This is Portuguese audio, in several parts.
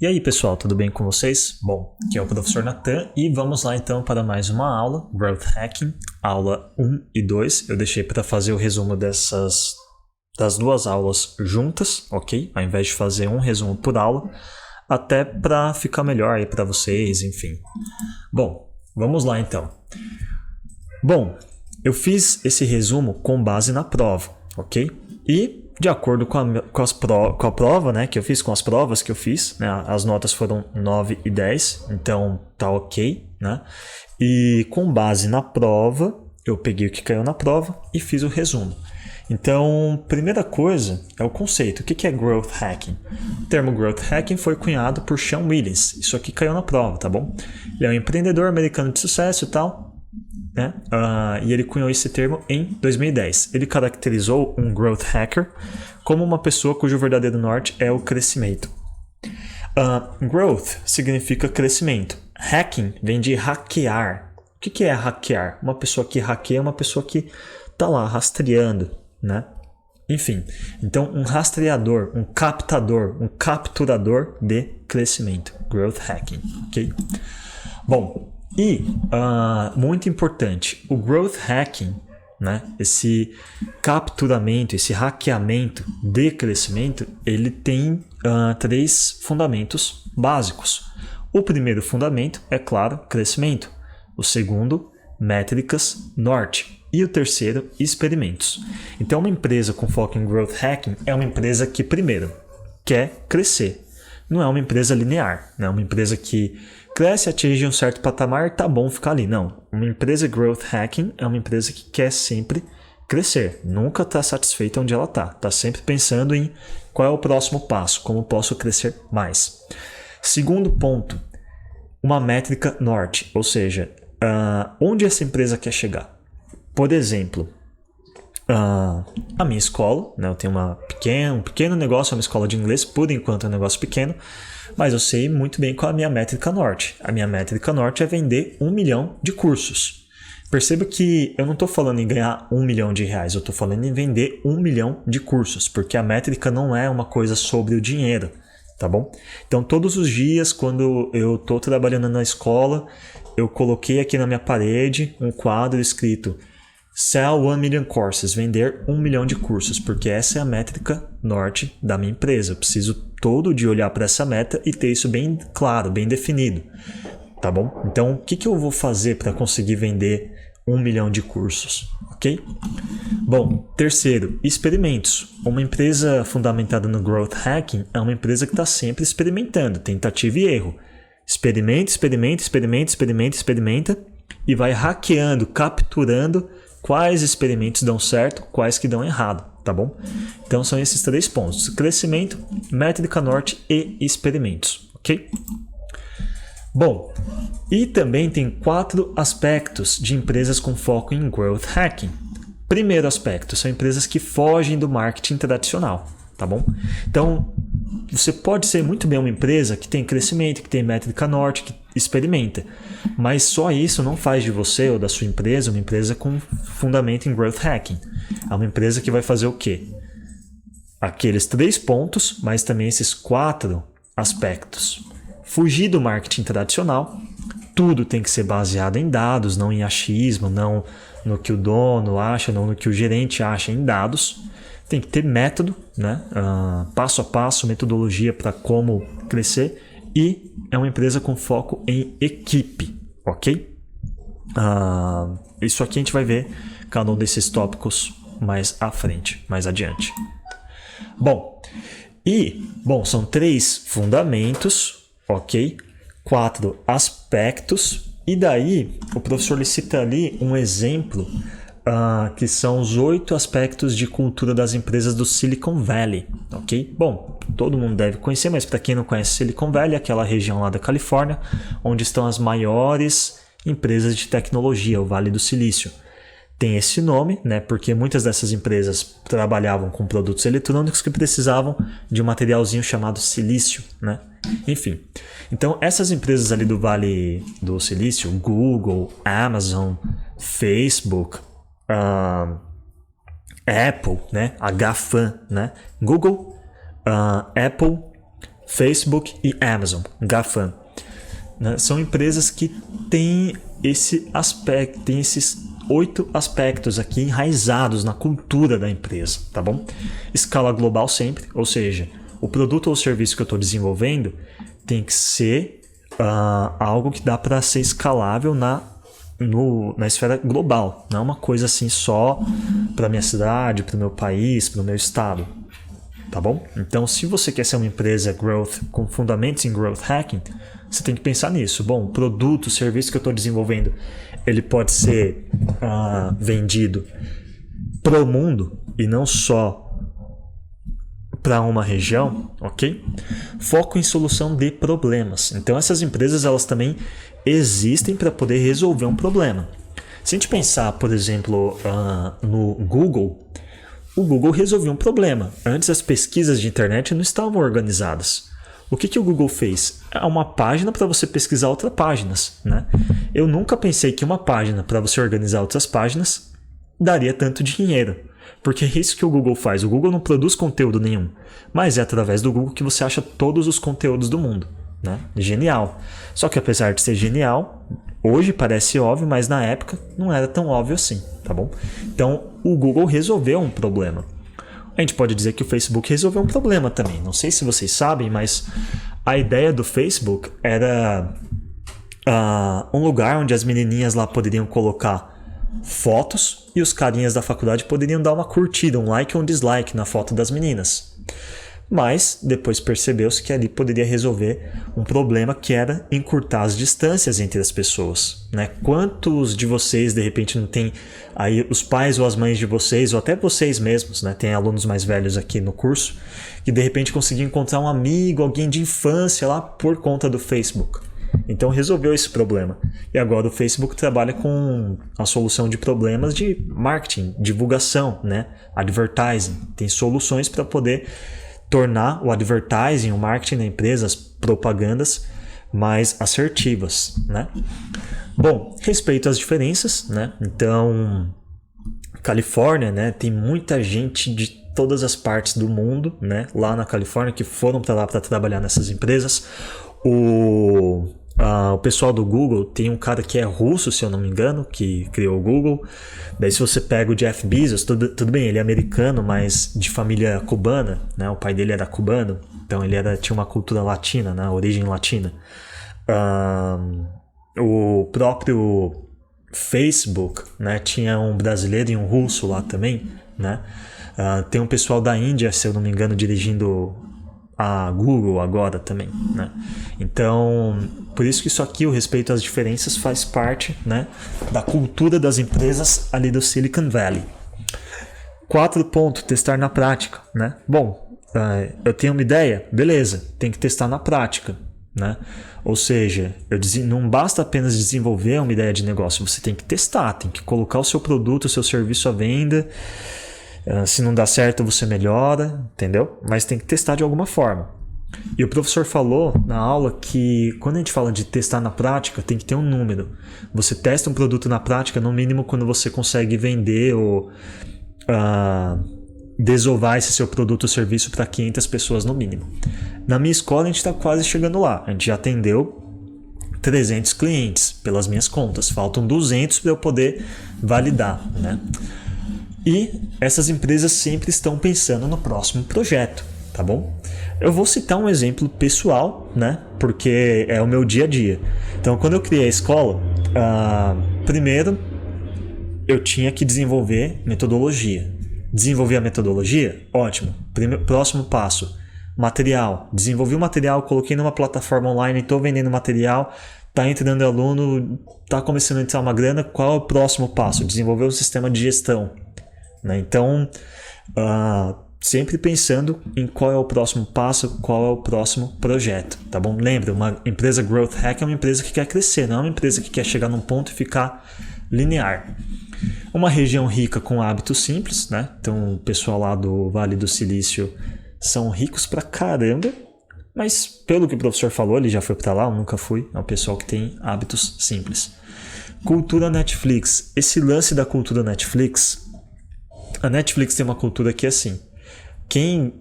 E aí pessoal, tudo bem com vocês? Bom, aqui é o professor Nathan e vamos lá então para mais uma aula, Growth Hacking, aula 1 e 2. Eu deixei para fazer o resumo das duas aulas juntas, ok? Ao invés de fazer um resumo por aula, até para ficar melhor aí para vocês, enfim. Bom, vamos lá então. Bom, eu fiz esse resumo com base na prova, ok? E de acordo com a prova, né, que eu fiz, com as provas que eu fiz, né, as notas foram 9 e 10, então tá ok, né? E com base na prova, eu peguei o que caiu na prova e fiz o resumo. Então, primeira coisa é o conceito. O que é Growth Hacking? O termo Growth Hacking foi cunhado por Sean Williams. Isso aqui caiu na prova, tá bom? Ele é um empreendedor americano de sucesso e tal, né? E ele cunhou esse termo em 2010. Ele caracterizou um growth hacker como uma pessoa cujo verdadeiro norte é o crescimento. Growth significa crescimento. Hacking vem de hackear. O que é hackear? Uma pessoa que hackeia é uma pessoa que está lá rastreando, né? Enfim, então um rastreador, um captador, um capturador de crescimento. Growth hacking, ok? Bom, e, muito importante, o growth hacking, né, esse capturamento, esse hackeamento de crescimento, ele tem 3 fundamentos básicos. O primeiro fundamento é, claro, crescimento. O segundo, métricas norte. E o terceiro, experimentos. Então, uma empresa com foco em growth hacking é uma empresa que, primeiro, quer crescer. Não é uma empresa linear, não é uma empresa que cresce, atinge um certo patamar, tá bom ficar ali. Não, uma empresa growth hacking é uma empresa que quer sempre crescer, nunca está satisfeita onde ela está sempre pensando em qual é o próximo passo, como posso crescer mais. Segundo ponto, uma métrica norte, ou seja, onde essa empresa quer chegar. Por exemplo, a minha escola, né, eu tenho um pequeno negócio, uma escola de inglês, por enquanto é um negócio pequeno, mas eu sei muito bem qual é a minha métrica norte. A minha métrica norte é vender 1 milhão de cursos. Perceba que eu não estou falando em ganhar 1 milhão de reais, eu estou falando em vender 1 milhão de cursos, porque a métrica não é uma coisa sobre o dinheiro, tá bom? Então, todos os dias, quando eu estou trabalhando na escola, eu coloquei aqui na minha parede um quadro escrito Sell 1 million courses, vender 1 milhão de cursos, porque essa é a métrica norte da minha empresa. Eu preciso todo dia olhar para essa meta e ter isso bem claro, bem definido, tá bom? Então, o que eu vou fazer para conseguir vender 1 milhão de cursos, ok? Bom, terceiro, experimentos. Uma empresa fundamentada no growth hacking é uma empresa que está sempre experimentando, tentativa e erro. Experimenta e vai hackeando, capturando quais experimentos dão certo, quais que dão errado, tá bom? Então são esses 3 pontos: crescimento, métrica norte e experimentos, ok? Bom, e também tem 4 aspectos de empresas com foco em growth hacking. Primeiro aspecto, são empresas que fogem do marketing tradicional, tá bom? Então, você pode ser muito bem uma empresa que tem crescimento, que tem métrica norte, que experimenta, mas só isso não faz de você ou da sua empresa uma empresa com fundamento em growth hacking. É uma empresa que vai fazer o quê? Aqueles 3 pontos, mas também esses 4 aspectos. Fugir do marketing tradicional, tudo tem que ser baseado em dados, não em achismo, não no que o dono acha, não no que o gerente acha, em dados. Tem que ter método, né? Passo a passo, metodologia para como crescer, e é uma empresa com foco em equipe, ok? Isso aqui a gente vai ver cada um desses tópicos mais à frente, mais adiante. Bom, são 3 fundamentos, ok? 4 aspectos, e daí o professor ele cita ali um exemplo que são os 8 aspectos de cultura das empresas do Silicon Valley, ok? Bom, todo mundo deve conhecer, mas para quem não conhece Silicon Valley, é aquela região lá da Califórnia, onde estão as maiores empresas de tecnologia, o Vale do Silício. Tem esse nome, né, porque muitas dessas empresas trabalhavam com produtos eletrônicos que precisavam de um materialzinho chamado silício, né? Enfim, então essas empresas ali do Vale do Silício, Google, Amazon, Facebook, Apple, né? GAFAM, né? Google, Apple, Facebook e Amazon, GAFAM. Né? São empresas que têm esse aspecto, têm esses 8 aspectos aqui enraizados na cultura da empresa, tá bom? Escala global sempre, ou seja, o produto ou serviço que eu estou desenvolvendo tem que ser algo que dá para ser escalável na esfera global, não é uma coisa assim só para minha cidade, para o meu país, para o meu estado, tá bom? Então, se você quer ser uma empresa growth com fundamentos em growth hacking, você tem que pensar nisso. Bom, o produto, o serviço que eu estou desenvolvendo, ele pode ser vendido para o mundo e não só para uma região, ok? Foco em solução de problemas. Então, essas empresas, elas também existem para poder resolver um problema. Se a gente pensar, por exemplo, no Google, o Google resolveu um problema. Antes, as pesquisas de internet não estavam organizadas. O que o Google fez? É uma página para você pesquisar outras páginas, né? Eu nunca pensei que uma página para você organizar outras páginas daria tanto dinheiro. Porque é isso que o Google faz. O Google não produz conteúdo nenhum, mas é através do Google que você acha todos os conteúdos do mundo, né? Genial. Só que apesar de ser genial, hoje parece óbvio, mas na época não era tão óbvio assim, tá bom? Então, o Google resolveu um problema. A gente pode dizer que o Facebook resolveu um problema também. Não sei se vocês sabem, mas a ideia do Facebook era um lugar onde as menininhas lá poderiam colocar fotos e os carinhas da faculdade poderiam dar uma curtida, um like ou um dislike na foto das meninas. Mas depois percebeu-se que ali poderia resolver um problema que era encurtar as distâncias entre as pessoas, né? Quantos de vocês de repente não tem aí os pais ou as mães de vocês, ou até vocês mesmos, né? Tem alunos mais velhos aqui no curso que de repente conseguiam encontrar um amigo, alguém de infância lá por conta do Facebook. Então resolveu esse problema. E agora o Facebook trabalha com a solução de problemas de marketing, divulgação, né? Advertising. Tem soluções para poder tornar o advertising, o marketing da empresa, as propagandas mais assertivas, né? Bom, respeito às diferenças, né? Então, Califórnia, né? Tem muita gente de todas as partes do mundo, né? Lá na Califórnia que foram para lá para trabalhar nessas empresas. O pessoal do Google tem um cara que é russo, se eu não me engano, que criou o Google. Daí se você pega o Jeff Bezos, tudo bem, ele é americano, mas de família cubana, né? O pai dele era cubano, então ele tinha uma cultura latina, né? Origem latina. O próprio Facebook, né? Tinha um brasileiro e um russo lá também, né? Tem um pessoal da Índia, se eu não me engano, dirigindo a Google agora também, né? Então, por isso que isso aqui, o respeito às diferenças, faz parte, né, da cultura das empresas ali do Silicon Valley. 4 ponto, testar na prática, né? Bom, eu tenho uma ideia, beleza, tem que testar na prática, né? Ou seja, não basta apenas desenvolver uma ideia de negócio, você tem que testar, tem que colocar o seu produto, o seu serviço à venda. Se não dá certo, você melhora, entendeu? Mas tem que testar de alguma forma. E o professor falou na aula que quando a gente fala de testar na prática, tem que ter um número. Você testa um produto na prática, no mínimo, quando você consegue vender ou desovar esse seu produto ou serviço para 500 pessoas no mínimo. Na minha escola, a gente está quase chegando lá. A gente já atendeu 300 clientes pelas minhas contas. Faltam 200 para eu poder validar, né? E essas empresas sempre estão pensando no próximo projeto, tá bom? Eu vou citar um exemplo pessoal, né? Porque é o meu dia a dia. Então, quando eu criei a escola, primeiro eu tinha que desenvolver metodologia. Desenvolvi a metodologia? Ótimo. Próximo passo, material. Desenvolvi o material, coloquei numa plataforma online, estou vendendo material, está entrando aluno, está começando a entrar uma grana. Qual é o próximo passo? Desenvolver um sistema de gestão. Então, sempre pensando em qual é o próximo passo, qual é o próximo projeto, tá bom? Lembra, uma empresa Growth Hack é uma empresa que quer crescer, não é uma empresa que quer chegar num ponto e ficar linear. Uma região rica com hábitos simples, né? Então, o pessoal lá do Vale do Silício são ricos pra caramba, mas pelo que o professor falou, ele já foi pra lá, eu nunca fui, é um pessoal que tem hábitos simples. Cultura Netflix. Esse lance da cultura Netflix, a Netflix tem uma cultura que é assim, quem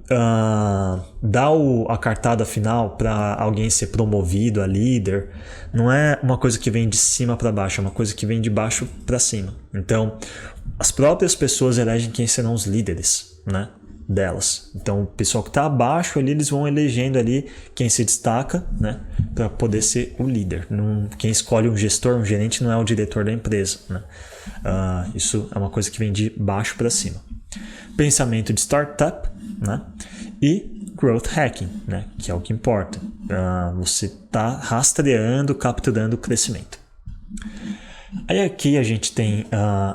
dá a cartada final para alguém ser promovido a líder não é uma coisa que vem de cima para baixo, é uma coisa que vem de baixo para cima. Então, as próprias pessoas elegem quem serão os líderes, né, delas. Então, o pessoal que está abaixo ali, eles vão elegendo ali quem se destaca, né, para poder ser o líder. Quem escolhe um gestor, um gerente, não é o diretor da empresa, né? Isso é uma coisa que vem de baixo para cima. Pensamento de startup, né? E growth hacking, né? Que é o que importa. Você está rastreando, capturando o crescimento. Aí aqui a gente tem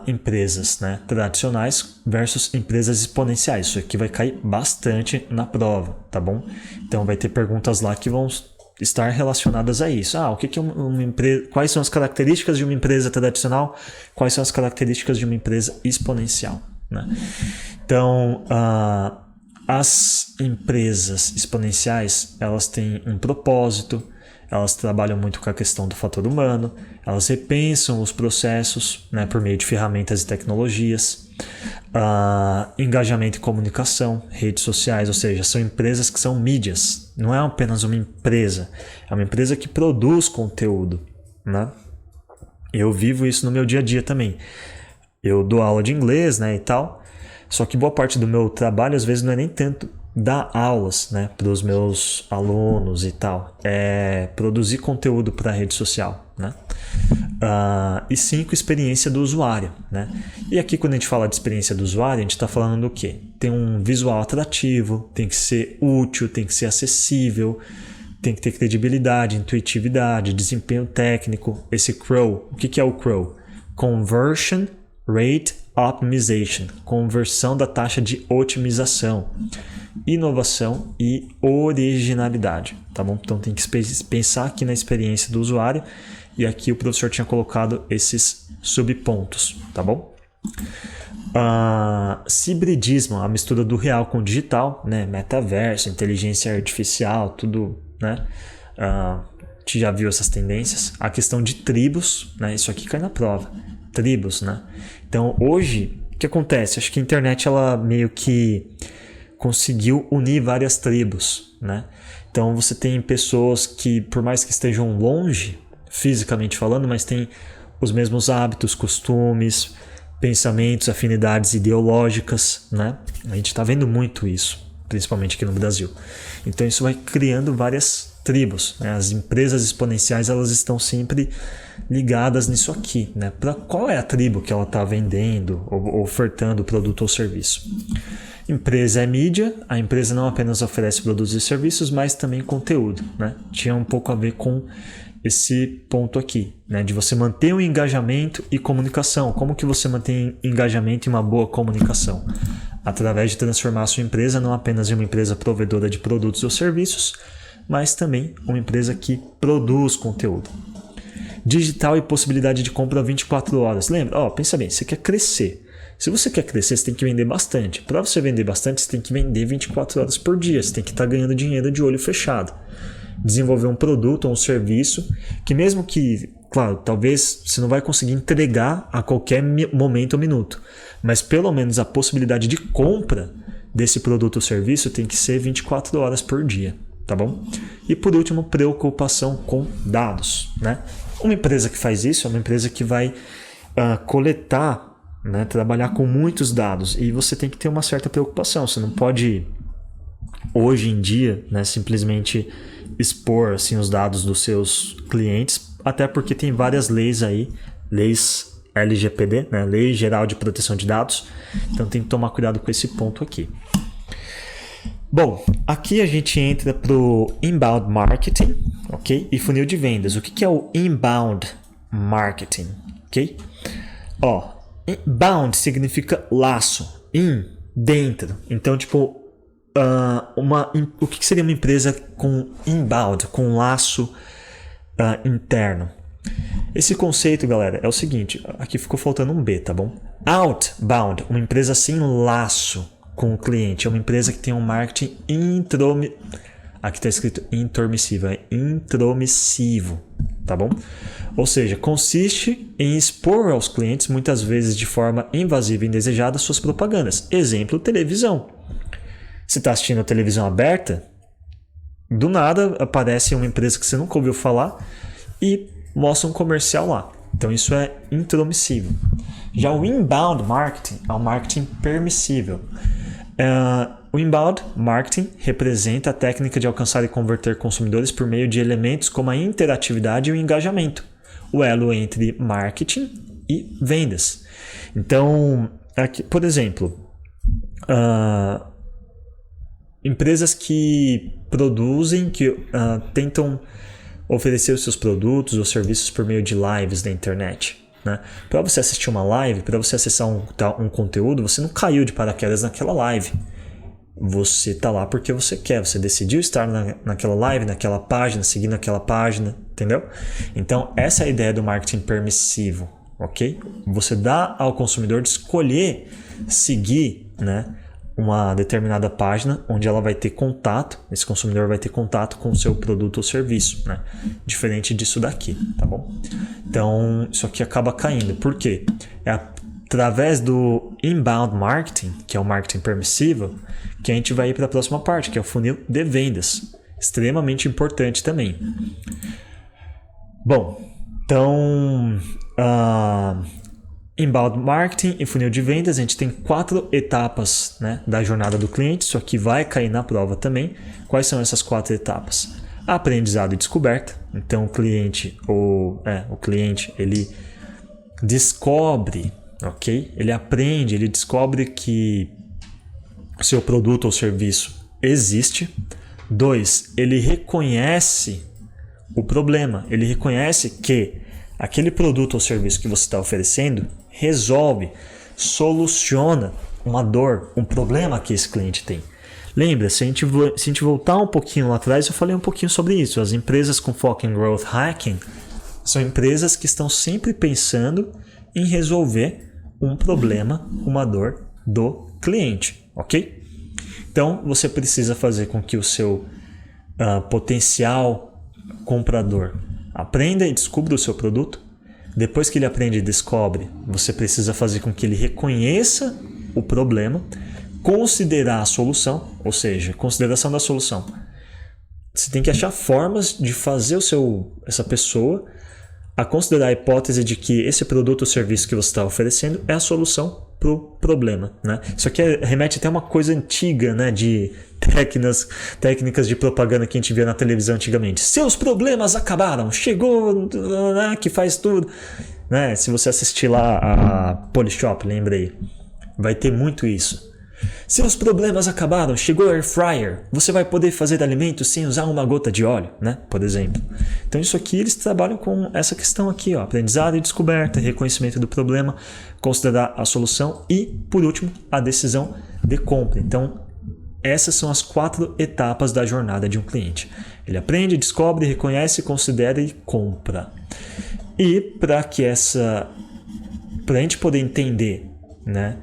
empresas, né, tradicionais versus empresas exponenciais. Isso aqui vai cair bastante na prova, tá bom? Então vai ter perguntas lá que vão estar relacionadas a isso. O que é uma empresa? Quais são as características de uma empresa tradicional? Quais são as características de uma empresa exponencial, né? Então, as empresas exponenciais, elas têm um propósito, elas trabalham muito com a questão do fator humano, elas repensam os processos, né, por meio de ferramentas e tecnologias, engajamento e comunicação, redes sociais, ou seja, são empresas que são mídias, não é apenas uma empresa, é uma empresa que produz conteúdo, né? Eu vivo isso no meu dia a dia também. Eu dou aula de inglês, né, e tal, só que boa parte do meu trabalho às vezes não é nem tanto dar aulas, né, para os meus alunos e tal, é produzir conteúdo para a rede social, né? E sim com experiência do usuário, né? E aqui quando a gente fala de experiência do usuário, a gente está falando do quê? Tem um visual atrativo, tem que ser útil, tem que ser acessível, tem que ter credibilidade, intuitividade, desempenho técnico. Esse CROW, o que é o CROW? Conversion Rate Optimization, conversão da taxa de otimização, inovação e originalidade, tá bom? Então tem que pensar aqui na experiência do usuário e aqui o professor tinha colocado esses subpontos, tá bom? Hibridismo, a mistura do real com o digital, né? Metaverso, inteligência artificial, tudo, né? A gente já viu essas tendências. A questão de tribos, né? Isso aqui cai na prova. Tribos, né? Então, hoje, o que acontece? Acho que a internet, ela meio que conseguiu unir várias tribos, né? Então, você tem pessoas que, por mais que estejam longe, fisicamente falando, mas têm os mesmos hábitos, costumes, pensamentos, afinidades ideológicas, né? A gente está vendo muito isso, principalmente aqui no Brasil. Então, isso vai criando várias tribos, né? As empresas exponenciais, elas estão sempre ligadas nisso aqui, né? Para qual é a tribo que ela está vendendo ou ofertando o produto ou serviço? Empresa é mídia, a empresa não apenas oferece produtos e serviços, mas também conteúdo, né? Tinha um pouco a ver com esse ponto aqui, né? De você manter o engajamento e comunicação. Como que você mantém engajamento e uma boa comunicação? Através de transformar a sua empresa não apenas em uma empresa provedora de produtos ou serviços, mas também uma empresa que produz conteúdo. Digital e possibilidade de compra 24 horas. Lembra? Pensa bem, você quer crescer. Se você quer crescer, você tem que vender bastante. Para você vender bastante, você tem que vender 24 horas por dia. Você tem que estar ganhando dinheiro de olho fechado. Desenvolver um produto ou um serviço que mesmo que, claro, talvez você não vai conseguir entregar a qualquer momento ou minuto, mas pelo menos a possibilidade de compra desse produto ou serviço tem que ser 24 horas por dia, tá bom? E por último, preocupação com dados, né? Uma empresa que faz isso é uma empresa que vai coletar, né, trabalhar com muitos dados, e você tem que ter uma certa preocupação. Você não pode, hoje em dia, né, simplesmente expor assim, os dados dos seus clientes, até porque tem várias leis aí, leis LGPD, né, Lei Geral de Proteção de Dados, então tem que tomar cuidado com esse ponto aqui. Bom, aqui a gente entra para o Inbound Marketing, ok? E funil de vendas. O que é o Inbound Marketing, ok? Inbound significa laço, dentro. Então, tipo, o que seria uma empresa com inbound, com laço interno? Esse conceito, galera, é o seguinte. Aqui ficou faltando um B, tá bom? Outbound, uma empresa sem laço com o cliente. É uma empresa que tem um marketing aqui está escrito intromissivo, é intromissivo, tá bom? Ou seja, consiste em expor aos clientes, muitas vezes de forma invasiva e indesejada, suas propagandas. Exemplo, televisão. Você está assistindo a televisão aberta, do nada aparece uma empresa que você nunca ouviu falar e mostra um comercial lá. Então isso é intromissível. Já o inbound marketing é o marketing permissível. O inbound marketing representa a técnica de alcançar e converter consumidores por meio de elementos como a interatividade e o engajamento, o elo entre marketing e vendas. Então, aqui, por exemplo, empresas que produzem, que tentam oferecer os seus produtos ou serviços por meio de lives na internet. Né? Para você assistir uma live, para você acessar um conteúdo, você não caiu de paraquedas naquela live. Você está lá porque você quer, você decidiu estar naquela live, naquela página, seguindo aquela página, entendeu? Então, essa é a ideia do marketing permissivo, ok? Você dá ao consumidor de escolher seguir, né, uma determinada página onde ela vai ter contato, esse consumidor vai ter contato com o seu produto ou serviço, né? Diferente disso daqui, tá bom? Então, isso aqui acaba caindo. Por quê? É através do inbound marketing, que é o marketing permissivo, que a gente vai ir para a próxima parte, que é o funil de vendas. Extremamente importante também. Bom, então... inbound marketing e funil de vendas, a gente tem 4 etapas, né, da jornada do cliente. Isso aqui vai cair na prova também. Quais são essas 4 etapas? Aprendizado e descoberta. Então o cliente ele descobre, ok? Ele aprende, ele descobre que o seu produto ou serviço existe. 2, ele reconhece o problema. Ele reconhece que aquele produto ou serviço que você está oferecendo resolve, soluciona uma dor, um problema que esse cliente tem. Lembra, se a gente voltar um pouquinho lá atrás, eu falei um pouquinho sobre isso. As empresas com foco em growth hacking são empresas que estão sempre pensando em resolver um problema, uma dor do cliente, ok? Então, você precisa fazer com que o seu potencial comprador aprenda e descubra o seu produto. Depois que ele aprende e descobre, você precisa fazer com que ele reconheça o problema, considerar a solução, ou seja, consideração da solução. Você tem que achar formas de fazer essa pessoa a considerar a hipótese de que esse produto ou serviço que você está oferecendo é a solução para o problema. Né? Isso aqui remete até a uma coisa antiga, né, de técnicas de propaganda que a gente via na televisão antigamente. Seus problemas acabaram, chegou, né, que faz tudo. Né? Se você assistir lá a Polishop, lembra aí, vai ter muito isso. Seus problemas acabaram, chegou o Air Fryer, você vai poder fazer alimentos sem usar uma gota de óleo, né? Por exemplo. Então isso aqui eles trabalham com essa questão aqui, ó, aprendizado e descoberta, reconhecimento do problema, considerar a solução e, por último, a decisão de compra. Então essas são as 4 etapas da jornada de um cliente. Ele aprende, descobre, reconhece, considera e compra. E para a gente poder entender, né,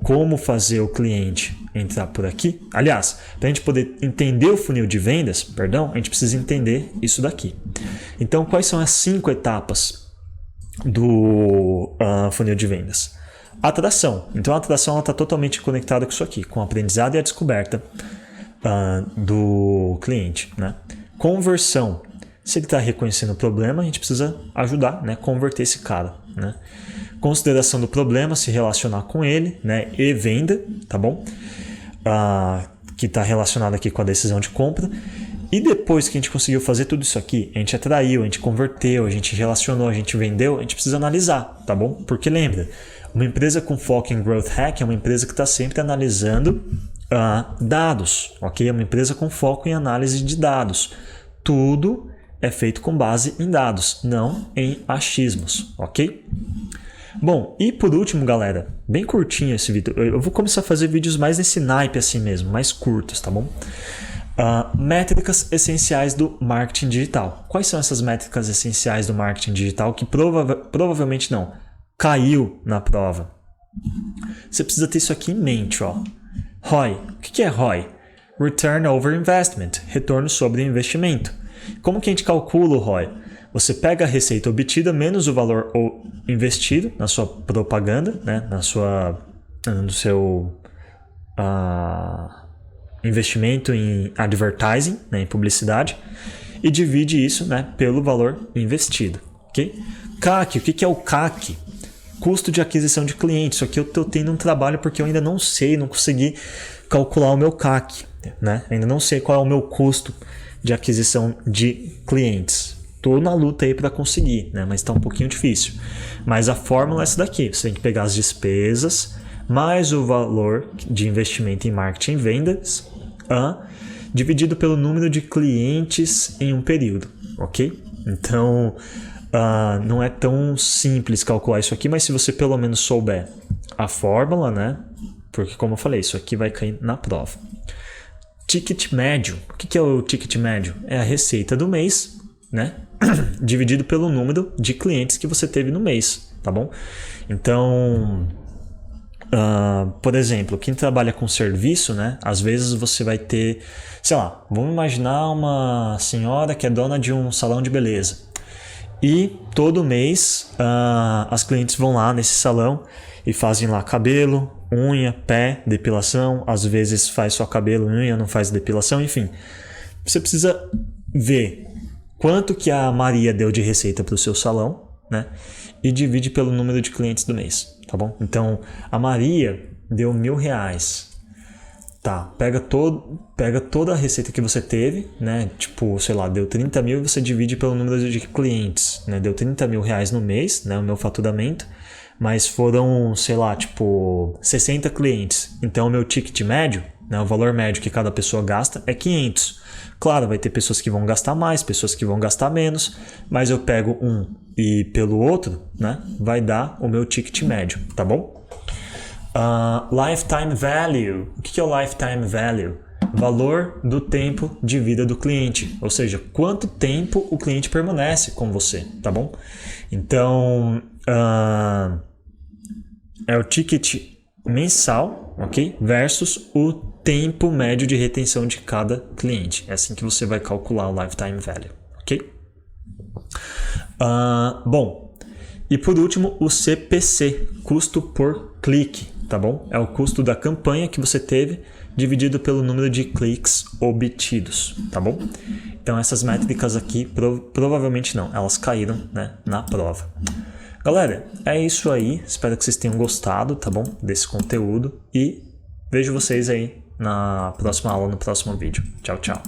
como fazer o cliente entrar por aqui. Aliás, para a gente poder entender o funil de vendas, a gente precisa entender isso daqui. Então, quais são as 5 etapas do funil de vendas? Atração. Então, a atração está totalmente conectada com isso aqui, com o aprendizado e a descoberta do cliente. Né? Conversão. Se ele está reconhecendo o problema, a gente precisa ajudar, né, converter esse cara. Né? Consideração do problema, se relacionar com ele, né? E venda, tá bom? Que está relacionado aqui com a decisão de compra. E depois que a gente conseguiu fazer tudo isso aqui, a gente atraiu, a gente converteu, a gente relacionou, a gente vendeu, a gente precisa analisar, tá bom? Porque lembra, uma empresa com foco em growth hack é uma empresa que está sempre analisando dados, ok? É uma empresa com foco em análise de dados. Tudo é feito com base em dados, não em achismos, ok? Bom, e por último, galera, bem curtinho esse vídeo. Eu vou começar a fazer vídeos mais nesse naipe assim mesmo, mais curtos, tá bom? Métricas essenciais do marketing digital. Quais são essas métricas essenciais do marketing digital que provavelmente não caiu na prova? Você precisa ter isso aqui em mente, ó. ROI. O que é ROI? Return over Investment. Retorno sobre investimento. Como que a gente calcula o ROI? Você pega a receita obtida menos o valor investido na sua propaganda, né? investimento em advertising, né, em publicidade, e divide isso, né, pelo valor investido, ok? CAC, o que é o CAC? Custo de aquisição de clientes. Isso aqui eu estou tendo um trabalho porque eu ainda não sei, não consegui calcular o meu CAC, né? Ainda não sei qual é o meu custo de aquisição de clientes. Estou na luta aí para conseguir, né? Mas está um pouquinho difícil. Mas a fórmula é essa daqui. Você tem que pegar as despesas mais o valor de investimento em marketing e vendas, dividido pelo número de clientes em um período, ok? Então, não é tão simples calcular isso aqui, mas se você pelo menos souber a fórmula, né? Porque, como eu falei, isso aqui vai cair na prova. Ticket médio. O que é o ticket médio? É a receita do mês, né? Dividido pelo número de clientes que você teve no mês, tá bom? Então, por exemplo, quem trabalha com serviço, né? Às vezes você vai ter, sei lá, vamos imaginar uma senhora que é dona de um salão de beleza. E todo mês as clientes vão lá nesse salão e fazem lá cabelo, unha, pé, depilação. Às vezes faz só cabelo, unha, não faz depilação, enfim. Você precisa ver quanto que a Maria deu de receita para o seu salão, né? E divide pelo número de clientes do mês, tá bom? Então, a Maria deu R$1.000. Tá, pega toda a receita que você teve, né? Tipo, sei lá, deu 30 mil e você divide pelo número de clientes, né? Deu R$30.000 no mês, né? O meu faturamento, mas foram, sei lá, tipo, 60 clientes. Então, o meu ticket médio, né? O valor médio que cada pessoa gasta é 500. Claro, vai ter pessoas que vão gastar mais, pessoas que vão gastar menos, mas eu pego um e pelo outro, né? Vai dar o meu ticket médio, tá bom? Lifetime value. O que é o lifetime value? Valor do tempo de vida do cliente, ou seja, quanto tempo o cliente permanece com você, tá bom? Então, é o ticket mensal, ok? Versus o tempo médio de retenção de cada cliente. É assim que você vai calcular o lifetime value, ok? Bom, e por último, o CPC, custo por clique, tá bom? É o custo da campanha que você teve dividido pelo número de cliques obtidos, tá bom? Então essas métricas aqui provavelmente não, elas caíram, né, na prova. Galera, é isso aí, espero que vocês tenham gostado, tá bom? Desse conteúdo e vejo vocês aí na próxima aula, no próximo vídeo. Tchau, tchau.